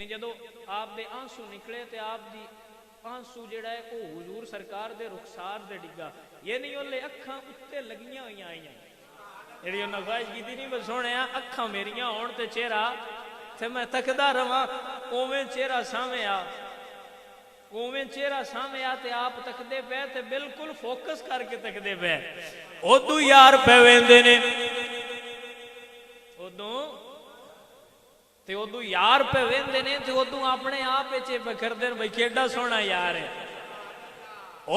यानी जदों आप दे आंसू निकले तो आप दी आंसू जेड़ा है वो हुजूर सरकार दे रुखसार दे डिगा, ये नहीं ओले अखां उत्ते लगियां हुई आईयां जी उन्हें ख्वाहिश की नहीं बस सोने अखां मेरिया होण ते चेहरा ते मैं तकदा रवां उवें चेहरा सामने आ उवें चेहरा सामने आ ते आप तकदे पे ते बिल्कुल फोकस करके तकदे पे उदू यार पे वेंदे ने उदू यार पे वेंदे ने ते उदू अपने आप पे करदे ने भाई केड़ा सोहना यार है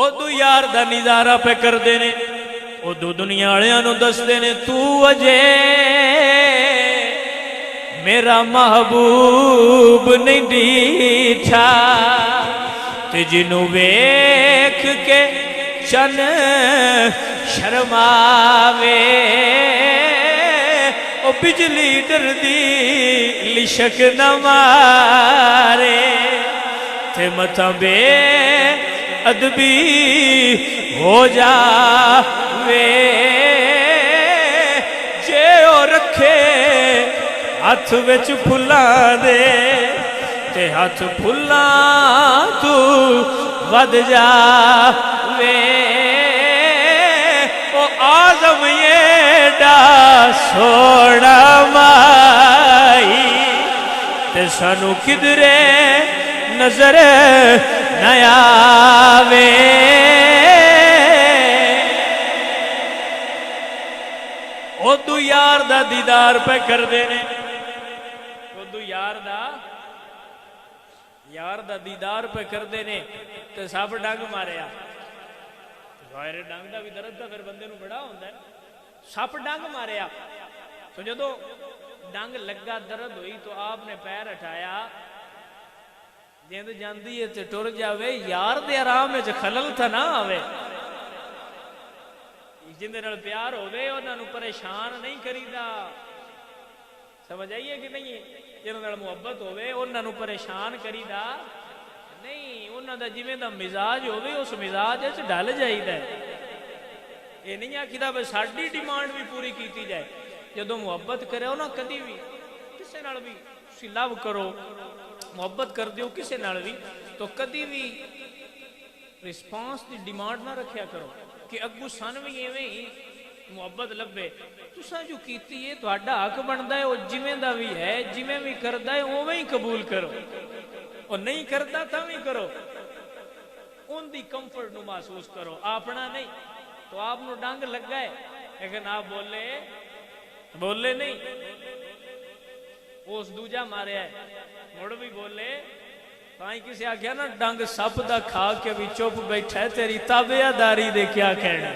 उदू यार दा नज़ारा पे करदे ने उदू दुनिया वालियां नूं दसदे ने तू अजे मेरा महबूब नहीं दीठा ते जिन्नू वेख के चन शर्मावे ओ बिजली डरदी लिशक न मारे ते मता बे अदबी हो जावे जे ओ रखे हाथ विच फुल्लां दे ते हाथ फुल्लां तू वध जावे ओ आज़म एडा सोहना माई ते सानू किधरे नजर न आवे उदू यार दा दीदार पे करदे ने उदू यार दा दीदार पे करदे ने ते सब डंग मारिया ज़ाहिर डंग दा भी दर्द दा फिर बंदे नूं बड़ा हुंदा है सप डंग मारिया तो जदों डंग लगा दर्द हुई तो आपने पैर हटाया जिंद जाती है तो टुर जावे यार दे आराम में खलल था ना आवे जिंदे नाल प्यार होवे उन्हां नूं परेशान नहीं करीदा समझ आइए कि नहीं जिन्हां नाल मुहब्बत होवे उन्हां नूं परेशान करीदा नहीं उन्हां दा जिवें दा मिजाज होवे उस मिजाज च ढल जाईदा ये नहीं आखीदा बस साडी डिमांड भी पूरी की जाए जदों मुहब्बत करे ना कदी भी किसी नाल भी तुसीं लव करो मुहब्बत कर दियो किसी नाल भी तो कदी भी रिस्पांस की डिमांड ना रखा करो कि अगू सन भी इवें ही मुहब्बत लभे तुसां जो कीती है तुहाडा हक बनता है वो जिवें दा भी है जिवें भी करता है उवें ही कबूल करो और नहीं करता तां भी करो उनकी कंफर्ट नूं महसूस करो अपना नहीं तो आपनूं डंग लगा है लेकिन आप बोले नहीं उस दूजा मारिया है मुड़ भी बोले ताई किसी आख्या ना डंग सप दा खा के भी चुप बैठा है तेरी ताबेदारी दे क्या कहना।